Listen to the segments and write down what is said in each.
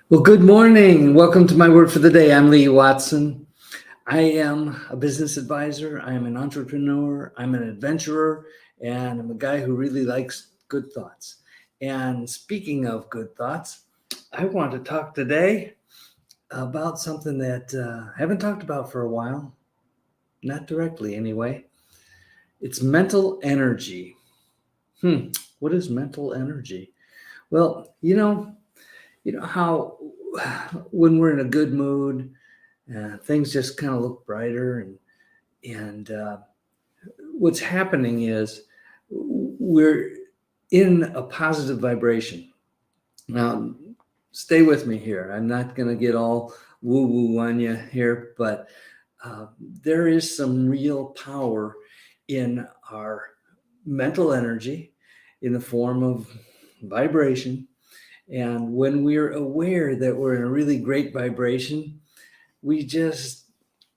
Well, good morning. Welcome to my word for the day. I'm Lee Watson. I am a business advisor. I'm an entrepreneur. I'm an adventurer, and I'm a guy who really likes good thoughts. And speaking of good thoughts, I want to talk today about something that I haven't talked about for a while, not directly anyway. It's mental energy. What is mental energy? Well, you know how when we're in a good mood, things just kind of look brighter, and what's happening is we're in a positive vibration. Now, stay with me here. I'm not going to get all woo woo on you here, but there is some real power in our mental energy in the form of vibration. And when we're aware that we're in a really great vibration, we just,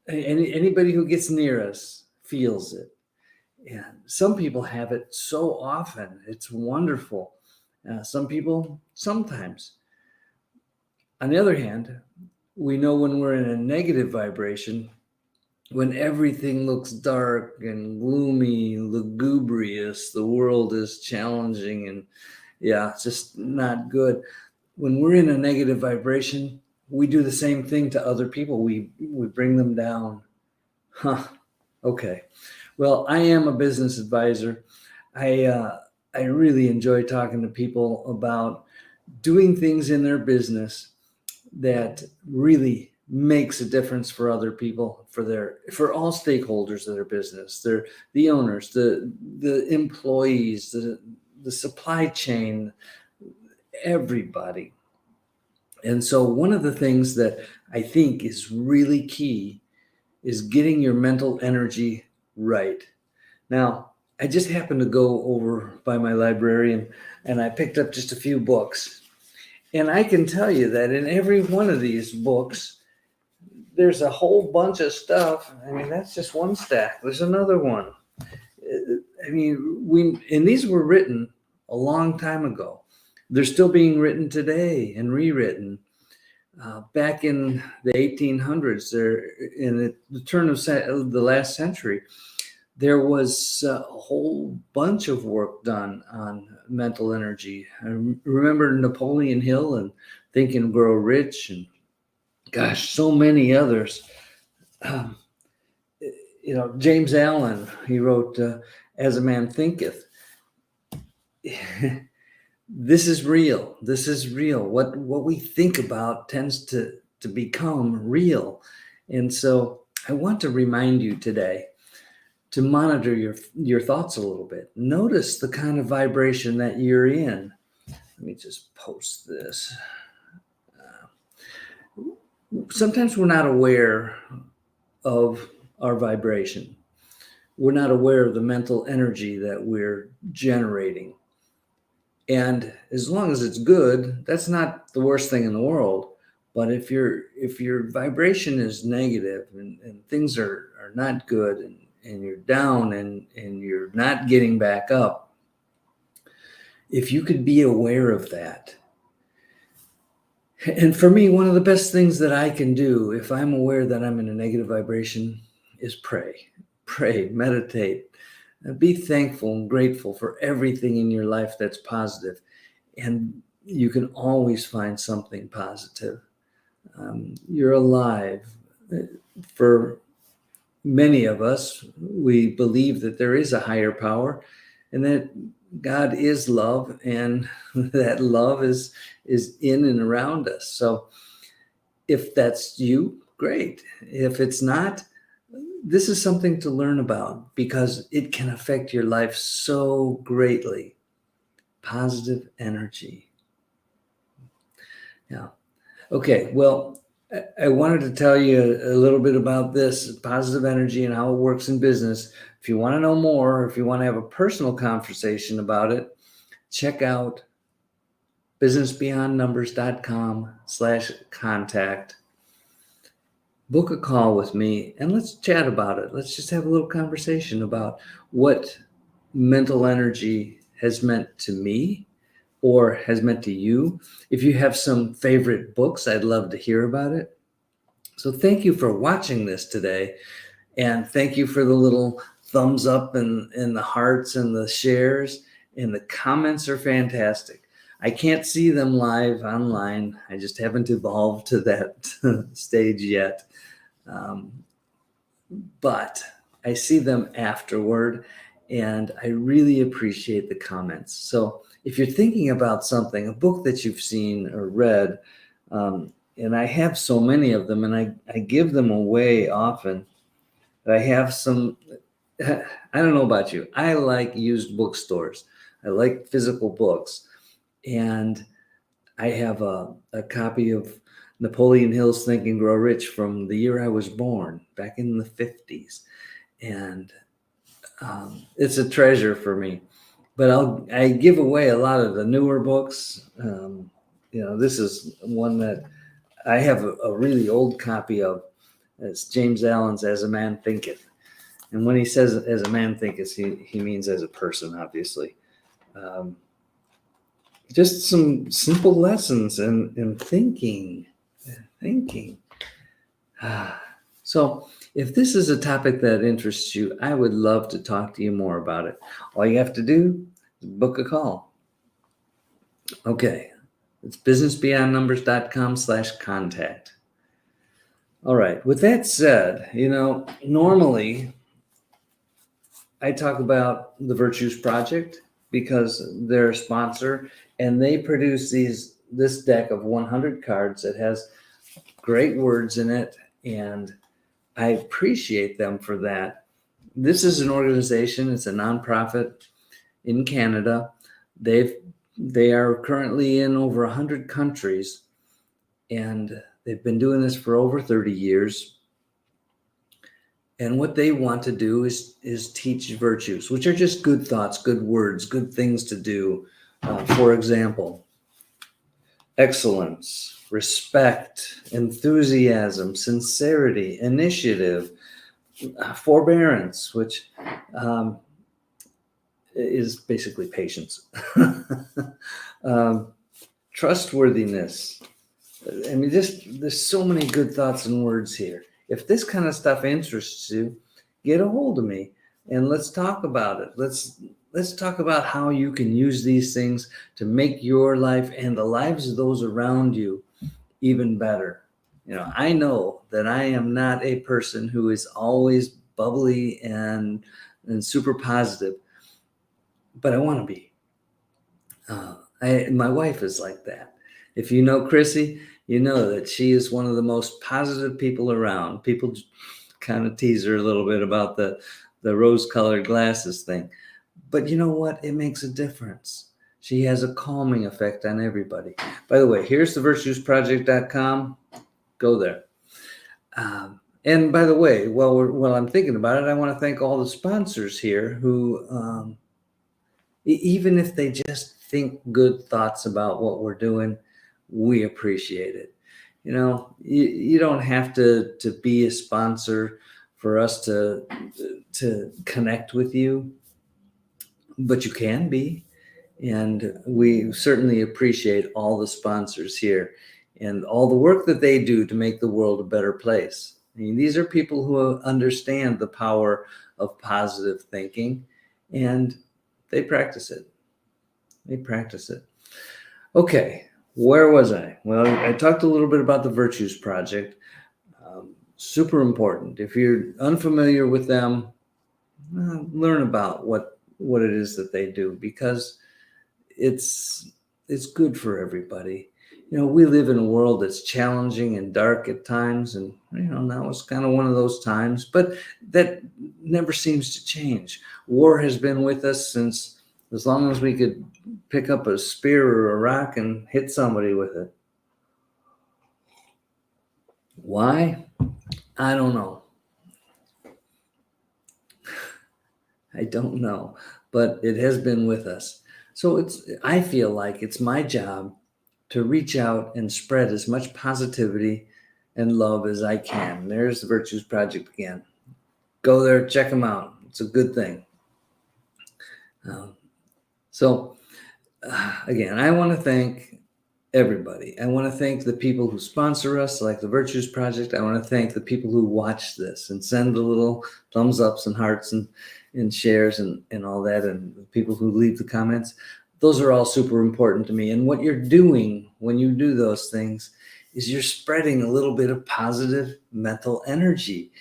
anybody who gets near us feels it. And some people have it so often, it's wonderful. Some people sometimes. On the other hand, we know when we're in a negative vibration, when everything looks dark and gloomy, lugubrious, the world is challenging, and it's just not good. When we're in a negative vibration, we do the same thing to other people. We bring them down. Okay. Well, I am a business advisor. I really enjoy talking to people about doing things in their business that really makes a difference for other people, for all stakeholders of their business, the owners, the employees, the supply chain, everybody. And so one of the things that I think is really key is getting your mental energy right. Now, I just happened to go over by my library and I picked up just a few books. And I can tell you that in every one of these books, there's a whole bunch of stuff. I mean, that's just one stack. There's another one. And these were written a long time ago. They're still being written today and rewritten. Back in the 1800s, in the turn of the last century, there was a whole bunch of work done on mental energy. I remember Napoleon Hill and Think and Grow Rich, and gosh, so many others. Um, James Allen, he wrote As a Man Thinketh. This is real. This is real. What we think about tends to become real. And so I want to remind you today to monitor your thoughts a little bit. Notice the kind of vibration that you're in. Let me just post this. Sometimes we're not aware of our vibration. We're not aware of the mental energy that we're generating. And as long as it's good, that's not the worst thing in the world. But if your vibration is negative and things are not good, and you're down and you're not getting back up, if you could be aware of that. And for me, one of the best things that I can do if I'm aware that I'm in a negative vibration is pray, meditate, and be thankful and grateful for everything in your life that's positive. And you can always find something positive. You're alive. For many of us, we believe that there is a higher power and that God is love, and that love is in and around us. So if that's you, great. If it's not, this is something to learn about because it can affect your life so greatly. Positive energy. Yeah. Okay. Well, I wanted to tell you a little bit about this positive energy and how it works in business. If you want to know more, if you want to have a personal conversation about it, check out businessbeyondnumbers.com/contact. Book a call with me and let's chat about it. Let's just have a little conversation about what mental energy has meant to me, or has meant to you. If you have some favorite books, I'd love to hear about it. So thank you for watching this today. And thank you for the little thumbs up and the hearts and the shares. And the comments are fantastic. I can't see them live online. I just haven't evolved to that stage yet. But I see them afterward, and I really appreciate the comments. So if you're thinking about something, a book that you've seen or read, and I have so many of them, and I give them away often. I have some, I don't know about you. I like used bookstores. I like physical books. And I have a copy of Napoleon Hill's Think and Grow Rich from the year I was born, back in the 50s. And it's a treasure for me. But I give away a lot of the newer books. This is one that I have a really old copy of. It's James Allen's As a Man Thinketh. And when he says as a man thinketh, he means as a person, obviously. Just some simple lessons in thinking. So if this is a topic that interests you, I would love to talk to you more about it. All you have to do is book a call. Okay. It's businessbeyondnumbers.com/contact. All right. With that said, normally I talk about the Virtues Project because they're a sponsor, and they produce this deck of 100 cards that has great words in it, and I appreciate them for that. This is an organization. It's a nonprofit in Canada. They are currently in over 100 countries, and they've been doing this for over 30 years. And what they want to do is teach virtues, which are just good thoughts, good words, good things to do. For example, excellence, respect, enthusiasm, sincerity, initiative, forbearance, which is basically patience, trustworthiness. I mean, there's so many good thoughts and words here. If this kind of stuff interests you, get a hold of me and let's talk about it. Let's talk about how you can use these things to make your life and the lives of those around you even better. I know that I am not a person who is always bubbly and super positive, but I want to be. My wife is like that. If you know Chrissy, you know that she is one of the most positive people around. People kind of tease her a little bit about the rose-colored glasses thing. But you know what? It makes a difference. She has a calming effect on everybody. By the way, here's the virtuesproject.com. Go there. And by the way, while I'm thinking about it, I want to thank all the sponsors here who, even if they just think good thoughts about what we're doing, we appreciate it. You don't have to be a sponsor for us to connect with you, but you can be. And we certainly appreciate all the sponsors here and all the work that they do to make the world a better place. I mean, these are people who understand the power of positive thinking, and they practice it. Okay. Where was I? Well, I talked a little bit about the Virtues Project. Super important. If you're unfamiliar with them, learn about what it is that they do, because it's good for everybody. We live in a world that's challenging and dark at times, and now it's kind of one of those times, but that never seems to change. War has been with us since as long as we could pick up a spear or a rock and hit somebody with it. Why? I don't know. I don't know, but it has been with us. So I feel like it's my job to reach out and spread as much positivity and love as I can. There's the Virtues Project again. Go there, check them out. It's a good thing. again, I want to thank everybody. I want to thank the people who sponsor us, like the Virtues Project. I want to thank the people who watch this and send the little thumbs ups and hearts and shares and all that, and the people who leave the comments. Those are all super important to me. And what you're doing when you do those things is you're spreading a little bit of positive mental energy.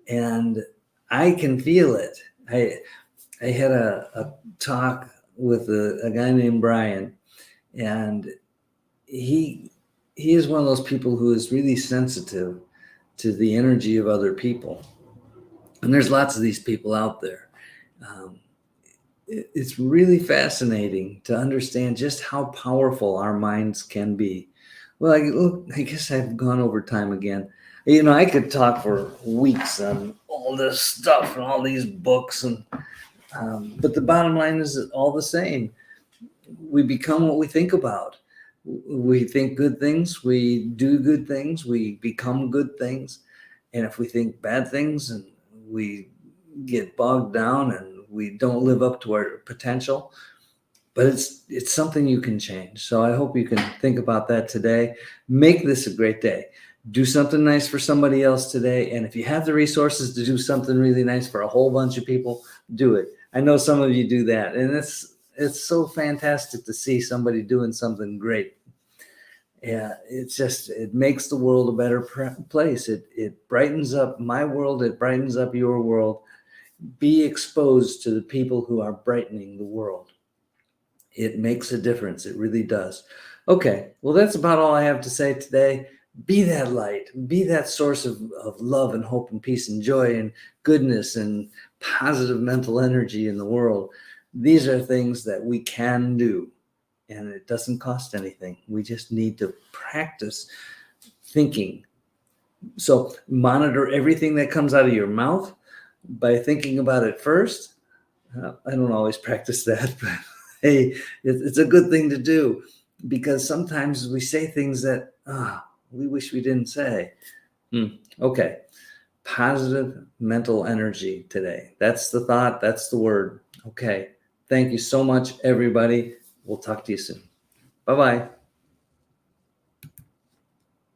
And I can feel it. I had a talk with a guy named Brian, and he he is one of those people who is really sensitive to the energy of other people. And there's lots of these people out there. Um, it's really fascinating to understand just how powerful our minds can be. Well, I guess I've gone over time again. I could talk for weeks on all this stuff and all these books, but the bottom line is all the same. We become what we think about. We think good things, we do good things, we become good things. And if we think bad things and we get bogged down and we don't live up to our potential, but it's something you can change. So I hope you can think about that today. Make this a great day. Do something nice for somebody else today. And if you have the resources to do something really nice for a whole bunch of people, do it. I know some of you do that. And it's so fantastic to see somebody doing something great. Yeah, it makes the world a better place. It brightens up my world. It brightens up your world. Be exposed to the people who are brightening the world. It makes a difference. It really does. Okay, well, that's about all I have to say today. Be that light. Be that source of love and hope and peace and joy and goodness and positive mental energy in the world. These are things that we can do, and it doesn't cost anything. We just need to practice thinking. So monitor everything that comes out of your mouth by thinking about it first. I don't always practice that, but hey, it's a good thing to do, because sometimes we say things that we wish we didn't say. Okay. Positive mental energy today. That's the thought. That's the word. Okay. Thank you so much, everybody. We'll talk to you soon. Bye-bye.